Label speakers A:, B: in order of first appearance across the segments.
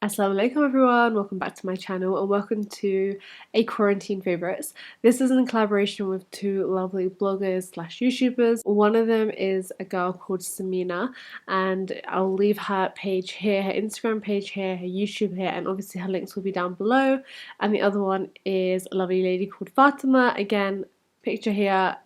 A: Assalamu alaikum everyone, welcome back to my channel and welcome to a quarantine favourites. This is in collaboration with two lovely bloggers slash YouTubers. One of them is a girl called Sameena, and I'll leave her page here, her Instagram page here, her YouTube here, and obviously her links will be down below. And the other one is a lovely lady called Fatima, again picture here,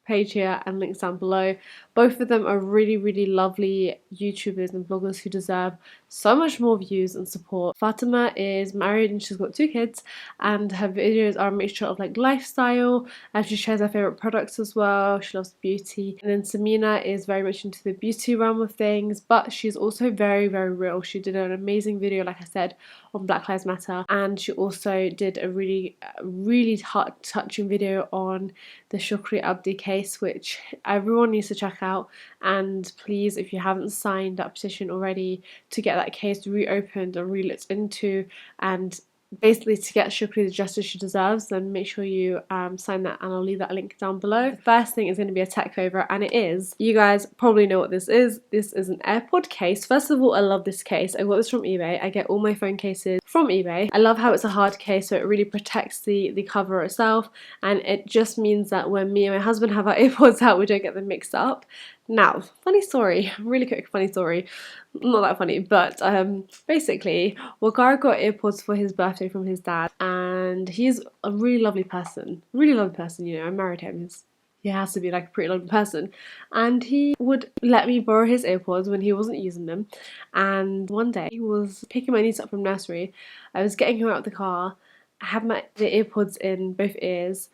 A: page here, and links down below. Both of them are really lovely YouTubers and bloggers who deserve so much more views and support. Fatima is married and she's got 2 kids, and her videos are a mixture of like lifestyle, and she shares her favourite products as well. She loves beauty. And then Sameena is very much into the beauty realm of things, but she's also very real. She did an amazing video, like I said, on Black Lives Matter, and she also did a really heart touching video on the Shukri Abdi case, which everyone needs to check out. And please, if you haven't signed that petition already to get that case reopened and re-looked into, and basically to get Shukri the justice she deserves, then make sure you sign that, and I'll leave that link down below. The first thing is going to be a tech favourite, and it is, you guys probably know what this is. This is an AirPod case. First of all, I love this case. I got this from eBay. I get all my phone cases from eBay. I love how it's a hard case, so it really protects the cover itself, and it just means that when me and my husband have our AirPods out, we don't get them mixed up. Now, funny story, really quick funny story, not that funny, but basically, Waqar got AirPods for his birthday from his dad, and he's a really lovely person, you know, I married him, he has to be like a pretty lovely person, and he would let me borrow his AirPods when he wasn't using them. And one day, he was picking my niece up from nursery, I was getting her out of the car, I had the AirPods in both ears,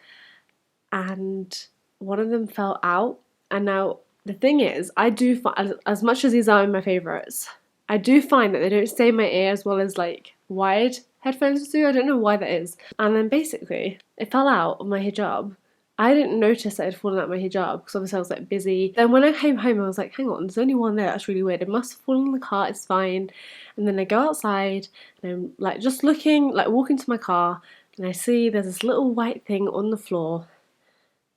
A: and one of them fell out. And now, the thing is, I do find, as much as these are my favourites, I do find that they don't stay in my ear as well as like wired headphones do. I don't know why that is. And then basically, it fell out of my hijab. I didn't notice that it had fallen out of my hijab because obviously I was like busy. Then when I came home, I was like, hang on, there's only one there, that's really weird. It must have fallen in the car, it's fine. And then I go outside and I'm like just looking, like walking to my car, and I see there's this little white thing on the floor.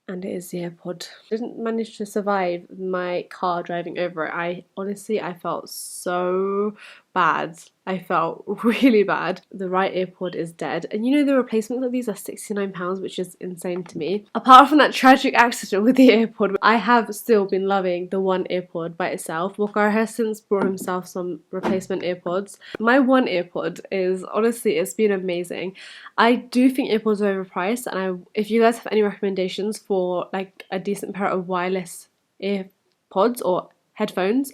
A: And it is the AirPod. I didn't manage to survive my car driving over it. I felt so bad. I felt really bad. The right AirPod is dead. And you know the replacements of these are £69, which is insane to me. Apart from that tragic accident with the AirPod, I have still been loving the one AirPod by itself. Waqar has since brought himself some replacement AirPods. My one AirPod is, honestly, it's been amazing. I do think AirPods are overpriced, and if you guys have any recommendations for like a decent pair of wireless AirPods or headphones,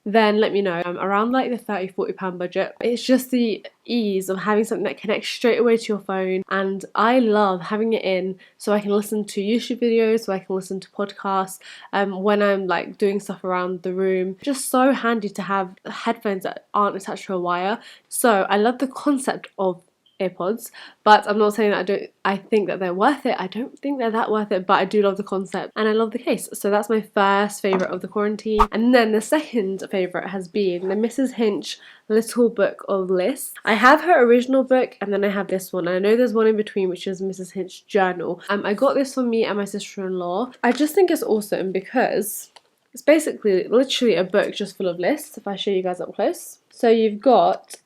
A: then let me know. I'm around like the £30–40 budget. It's just the ease of having something that connects straight away to your phone, and I love having it in so I can listen to YouTube videos, so I can listen to podcasts when I'm like doing stuff around the room. Just so handy to have headphones that aren't attached to a wire. So I love the concept of AirPods, but I'm not saying that I think that they're worth it. I don't think they're that worth it, but I do love the concept and I love the case. So that's my first favourite of the quarantine. And then the second favourite has been the Mrs. Hinch Little Book of Lists. I have her original book, and then I have this one, and I know there's one in between, which is Mrs. Hinch Journal. I got this for me and my sister-in-law. I just think it's awesome because it's basically literally a book just full of lists. If I show you guys up close, so you've got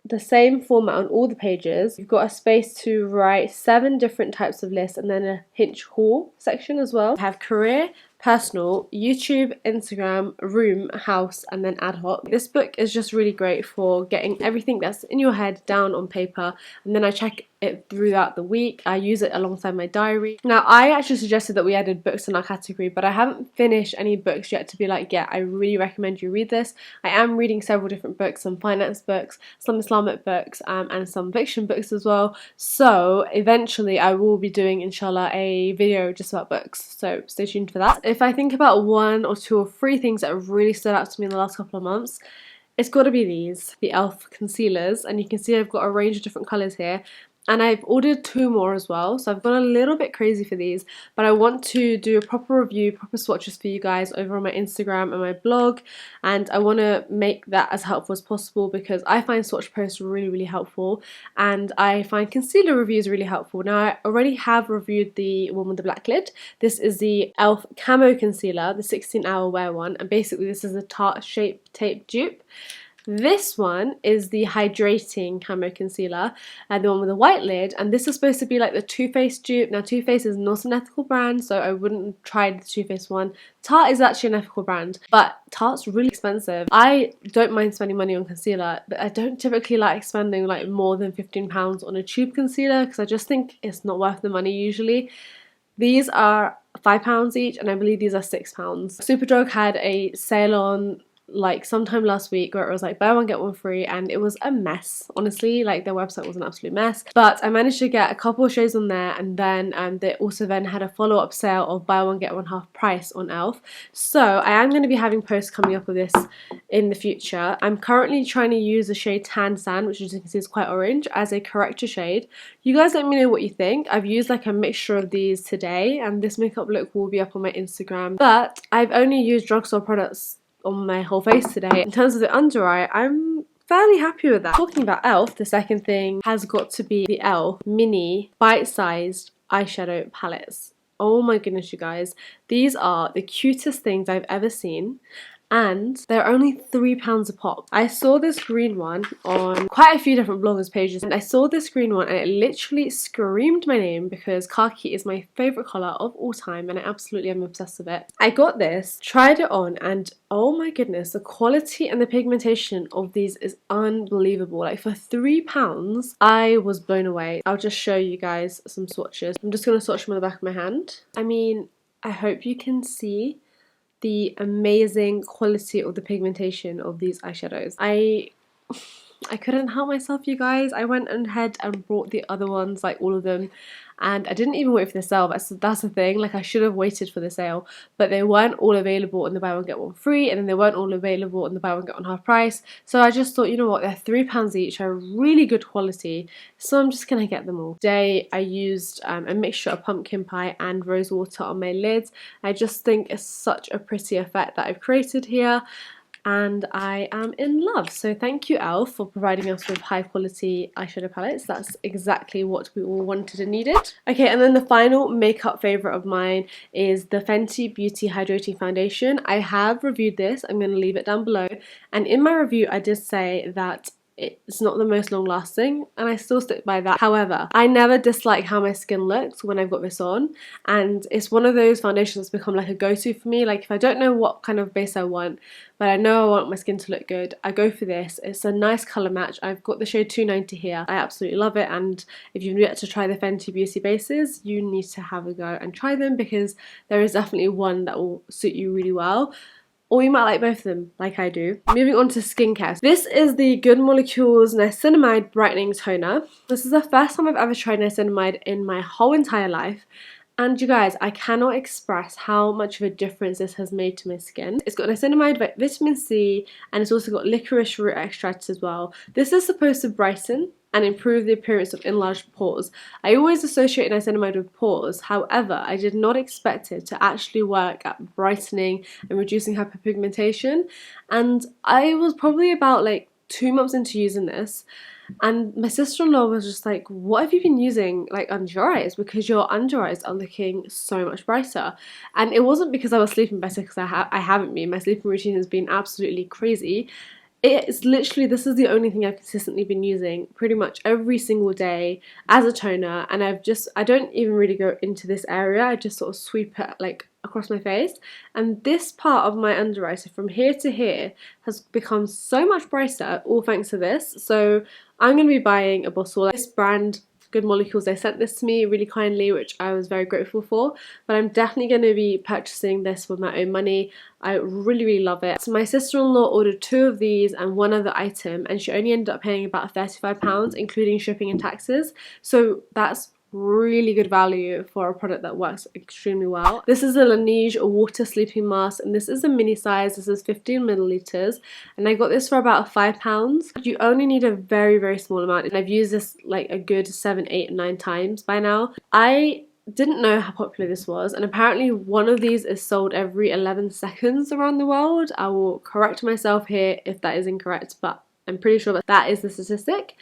A: the same format on all the pages. You've got a space to write 7 different types of lists, and then a Hinch haul section as well. You have career, personal, YouTube, Instagram, room, house, and then ad hoc. This book is just really great for getting everything that's in your head down on paper, and then I check it throughout the week. I use it alongside my diary. Now, I actually suggested that we added books in our category, but I haven't finished any books yet to be like, yeah, I really recommend you read this. I am reading several different books, some finance books, some Islamic books, and some fiction books as well. So eventually I will be doing, inshallah, a video just about books, so stay tuned for that. If I think about 1 or 2 or 3 things that have really stood out to me in the last couple of months, it's got to be these, the e.l.f. concealers, and you can see I've got a range of different colours here. And I've ordered 2 more as well, so I've gone a little bit crazy for these, but I want to do a proper review, proper swatches for you guys over on my Instagram and my blog, and I want to make that as helpful as possible because I find swatch posts really helpful, and I find concealer reviews really helpful. Now, I already have reviewed the one with the black lid. This is the e.l.f. Camo Concealer, the 16-hour wear one, and basically this is a Tarte Shape Tape dupe. This one is the hydrating camo concealer, and the one with the white lid, and this is supposed to be like the Too Faced dupe. Now Too Faced is not an ethical brand, so I wouldn't try the Too Faced one. Tarte is actually an ethical brand, but Tarte's really expensive. I don't mind spending money on concealer, but I don't typically like spending like more than £15 on a tube concealer because I just think it's not worth the money usually. These are £5 each, and I believe these are £6. Superdrug had a sale on like sometime last week where it was like buy one get one free, and it was a mess, honestly. Like their website was an absolute mess, but I managed to get a couple of shades on there, and then they also then had a follow-up sale of buy one get one half price on Elf. So I am going to be having posts coming up with this in the future. I'm currently trying to use the shade Tan Sand, which as you can see is quite orange, as a corrector shade. You guys let me know what you think. I've used like a mixture of these today, and this makeup look will be up on my Instagram, but I've only used drugstore products on my whole face today. In terms of the under eye, I'm fairly happy with that. Talking about Elf, the second thing has got to be the Elf mini bite-sized eyeshadow palettes. Oh my goodness, you guys. These are the cutest things I've ever seen, and they're only £3 a pop. I saw this green one on quite a few different bloggers' pages, and I saw this green one and it literally screamed my name because khaki is my favourite colour of all time, and I absolutely am obsessed with it. I got this, tried it on, and oh my goodness, the quality and the pigmentation of these is unbelievable. Like for £3, I was blown away. I'll just show you guys some swatches. I'm just going to swatch them on the back of my hand. I mean, I hope you can see the amazing quality of the pigmentation of these eyeshadows. I couldn't help myself, you guys. I went ahead and bought the other ones, like all of them, and I didn't even wait for the sale. That's the thing, like I should have waited for the sale, but they weren't all available on the buy one get one free, and then they weren't all available on the buy one get one half price. So I just thought, you know what, they're £3 each, are really good quality, so I'm just gonna get them all. Today I used a mixture of pumpkin pie and rose water on my lids. I just think it's such a pretty effect that I've created here, and I am in love. So thank you, Elf, for providing us with high quality eyeshadow palettes. That's exactly what we all wanted and needed. Okay, and then the final makeup favourite of mine is the Fenty Beauty Hydrating Foundation. I have reviewed this, I'm going to leave it down below, and in my review I did say that it's not the most long lasting, and I still stick by that. However, I never dislike how my skin looks when I've got this on, and it's one of those foundations that's become like a go-to for me. Like if I don't know what kind of base I want, but I know I want my skin to look good, I go for this. It's a nice colour match. I've got the shade 290 here. I absolutely love it, and if you've yet to try the Fenty Beauty bases, you need to have a go and try them, because there is definitely one that will suit you really well. Or you might like both of them, like I do. Moving on to skincare. This is the Good Molecules Niacinamide Brightening Toner. This is the first time I've ever tried niacinamide in my whole entire life. And you guys, I cannot express how much of a difference this has made to my skin. It's got niacinamide, vitamin C, and it's also got licorice root extract as well. This is supposed to brighten and improve the appearance of enlarged pores. I always associate niacinamide with pores, however, I did not expect it to actually work at brightening and reducing hyperpigmentation. And I was probably about like 2 months into using this, and my sister-in-law was just like, what have you been using like under your eyes, because your under eyes are looking so much brighter. And it wasn't because I was sleeping better, because I haven't been. My sleeping routine has been absolutely crazy. It's literally, this is the only thing I've consistently been using pretty much every single day as a toner, and I don't even really go into this area, I just sort of sweep it like across my face, and this part of my under eye, so from here to here, has become so much brighter, all thanks to this. So I'm going to be buying a bottle. This brand, Good Molecules, they sent this to me really kindly, which I was very grateful for, but I'm definitely going to be purchasing this with my own money. I really love it. So my sister-in-law ordered 2 of these and 1 other item, and she only ended up paying about £35, including shipping and taxes, so that's really good value for a product that works extremely well. This is a Laneige water sleeping mask, and this is a mini size. This is 15 milliliters, and I got this for about £5. You only need a very small amount, and I've used this like a good 7, 8, 9 times by now. I didn't know how popular this was, and apparently one of these is sold every 11 seconds around the world. I will correct myself here if that is incorrect, but I'm pretty sure that is the statistic.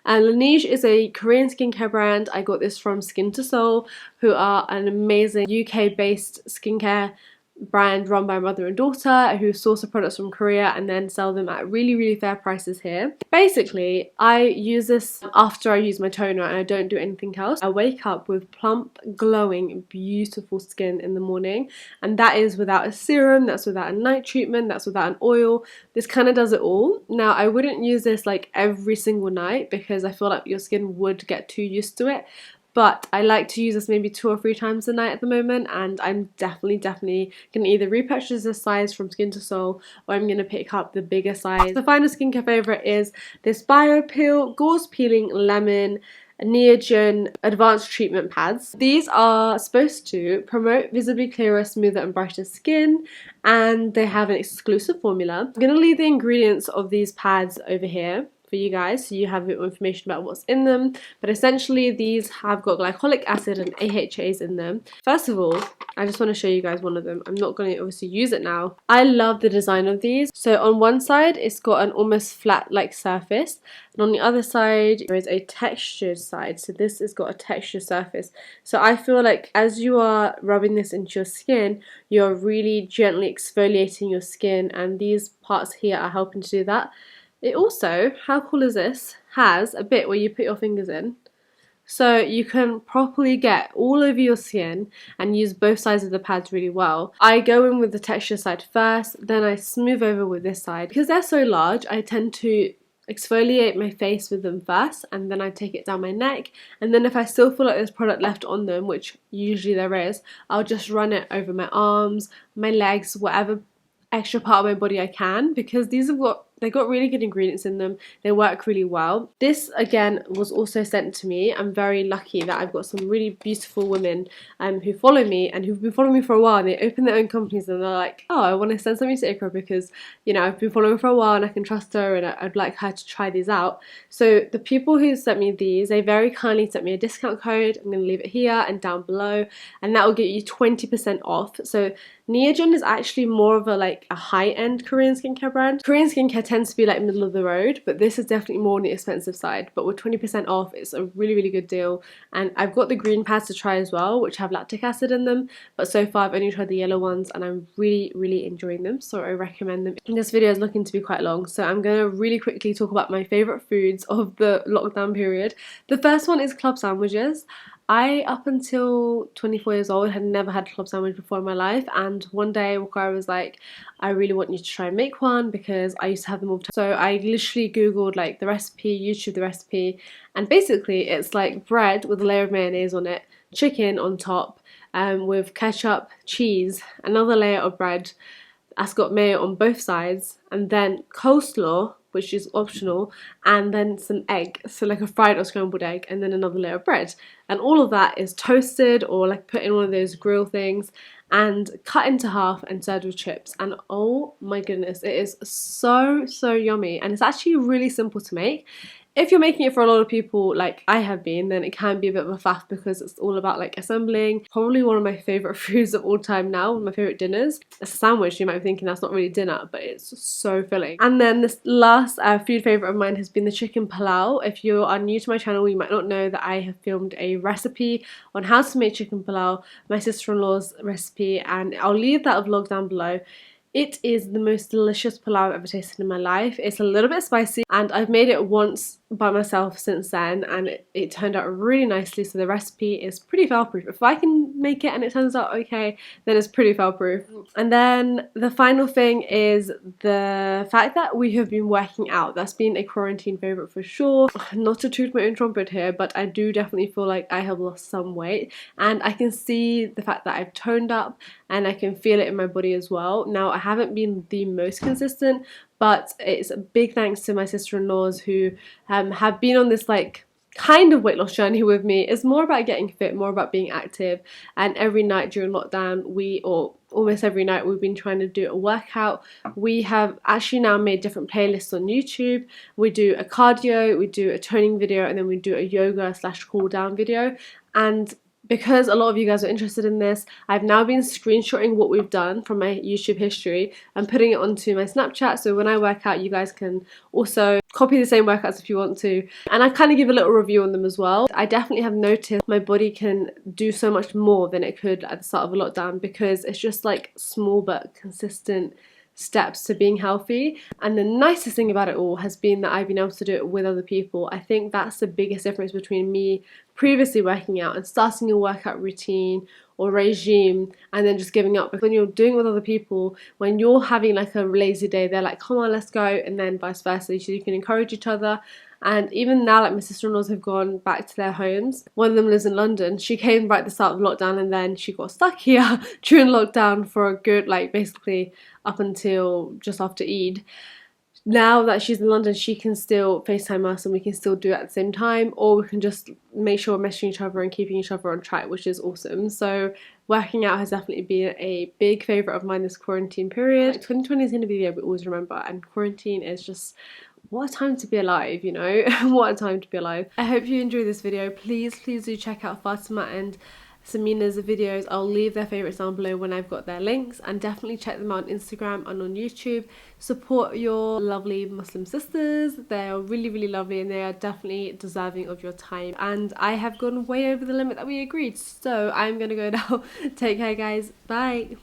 A: Laneige is a Korean skincare brand. I got this from Skin to Soul, who are an amazing UK-based skincare brand run by mother and daughter who source the products from Korea and then sell them at really fair prices here. Basically, I use this after I use my toner and I don't do anything else. I wake up with plump, glowing, beautiful skin in the morning, and that is without a serum, that's without a night treatment, that's without an oil. This kind of does it all. Now, I wouldn't use this like every single night because I feel like your skin would get too used to it. But I like to use this maybe 2 or 3 times a night at the moment, and I'm definitely going to either repurchase this size from Skin to Soul or I'm going to pick up the bigger size. The final skincare favourite is this Bio Peel Gauze Peeling Lemon Neogen Advanced Treatment Pads. These are supposed to promote visibly clearer, smoother and brighter skin, and they have an exclusive formula. I'm going to leave the ingredients of these pads over here for you guys so you have information about what's in them, but essentially these have got glycolic acid and AHAs in them. First of all, I just want to show you guys one of them. I'm not going to obviously use it now. I love the design of these. So on one side it's got an almost flat like surface, and on the other side there is a textured side. So this has got a textured surface, so I feel like as you are rubbing this into your skin, you're really gently exfoliating your skin, and these parts here are helping to do that. It also, how cool is this, has a bit where you put your fingers in, so you can properly get all over your skin and use both sides of the pads really well. I go in with the texture side first, then I smooth over with this side. Because they're so large, I tend to exfoliate my face with them first, and then I take it down my neck, and then if I still feel like there's product left on them, which usually there is, I'll just run it over my arms, my legs, whatever extra part of my body I can, because these have got really good ingredients in them. They work really well. This again was also sent to me. I'm very lucky that I've got some really beautiful women who follow me and who've been following me for a while, and they open their own companies and they're like, oh, I want to send something to Iqra because, you know, I've been following her for a while and I can trust her and I'd like her to try these out. So the people who sent me these, they very kindly sent me a discount code. I'm going to leave it here and down below, and that will get you 20% off. So Neogen is actually more of a high-end Korean skincare brand. Korean skincare tends to be like middle of the road, but this is definitely more on the expensive side. But with 20% off, it's a really good deal. And I've got the green pads to try as well, which have lactic acid in them. But so far I've only tried the yellow ones and I'm really enjoying them, so I recommend them. And this video is looking to be quite long, so I'm going to really quickly talk about my favourite foods of the lockdown period. The first one is club sandwiches. I, up until 24 years old, had never had a club sandwich before in my life, and one day Wakara was like, I really want you to try and make one because I used to have them all the time. So I literally googled like the recipe, YouTube the recipe, and basically it's like bread with a layer of mayonnaise on it, chicken on top, with ketchup, cheese, another layer of bread that's got mayo on both sides, and then coleslaw, which is optional, and then some egg, so like a fried or scrambled egg, and then another layer of bread. And all of that is toasted or like put in one of those grill things and cut into half and served with chips. And oh my goodness, it is so yummy, and it's actually really simple to make. If you're making it for a lot of people like I have been, then it can be a bit of a faff because it's all about like assembling. Probably one of my favourite foods of all time now, one of my favourite dinners. A sandwich, you might be thinking that's not really dinner, but it's so filling. And then this last food favourite of mine has been the chicken pilau. If you are new to my channel, you might not know that I have filmed a recipe on how to make chicken pilau, my sister-in-law's recipe, and I'll leave that vlog down below. It is the most delicious pilau I've ever tasted in my life. It's a little bit spicy, and I've made it once by myself since then, and it turned out really nicely, so the recipe is pretty fail-proof. If I can make it and it turns out okay, then it's pretty fail-proof. And then the final thing is the fact that we have been working out. That's been a quarantine favourite for sure. Not to toot my own trumpet here, but I do definitely feel like I have lost some weight, and I can see the fact that I've toned up and I can feel it in my body as well. Now, I haven't been the most consistent, but it's a big thanks to my sister-in-laws who have been on this like kind of weight loss journey with me. It's more about getting fit, more about being active, and every night during lockdown or almost every night we've been trying to do a workout. We have actually now made different playlists on YouTube. We do a cardio, we do a toning video, and then we do a yoga / cool down video. And because a lot of you guys are interested in this, I've now been screenshotting what we've done from my YouTube history and putting it onto my Snapchat, so when I work out you guys can also copy the same workouts if you want to, and I kind of give a little review on them as well. I definitely have noticed my body can do so much more than it could at the start of a lockdown, because it's just like small but consistent steps to being healthy. And the nicest thing about it all has been that I've been able to do it with other people. I think that's the biggest difference between me previously working out and starting a workout routine or regime and then just giving up. Because when you're doing it with other people, when you're having like a lazy day, they're like, come on, let's go, and then vice versa, so you can encourage each other. And even now, like, my sister-in-laws have gone back to their homes. One of them lives in London. She came right at the start of lockdown, and then she got stuck here during lockdown for a good, like, basically up until just after Eid. Now that she's in London, she can still FaceTime us and we can still do it at the same time, or we can just make sure we're messaging each other and keeping each other on track, which is awesome. So working out has definitely been a big favourite of mine this quarantine period. 2020 is going to be the year we always remember, and quarantine is just, what a time to be alive, you know. What a time to be alive. I hope you enjoyed this video. Please do check out Fatima and Sameena's videos. I'll leave their favourites down below when I've got their links, and definitely check them out on Instagram and on YouTube. Support your lovely Muslim sisters. They are really lovely, and they are definitely deserving of your time. And I have gone way over the limit that we agreed, so I'm gonna go now. Take care, guys. Bye.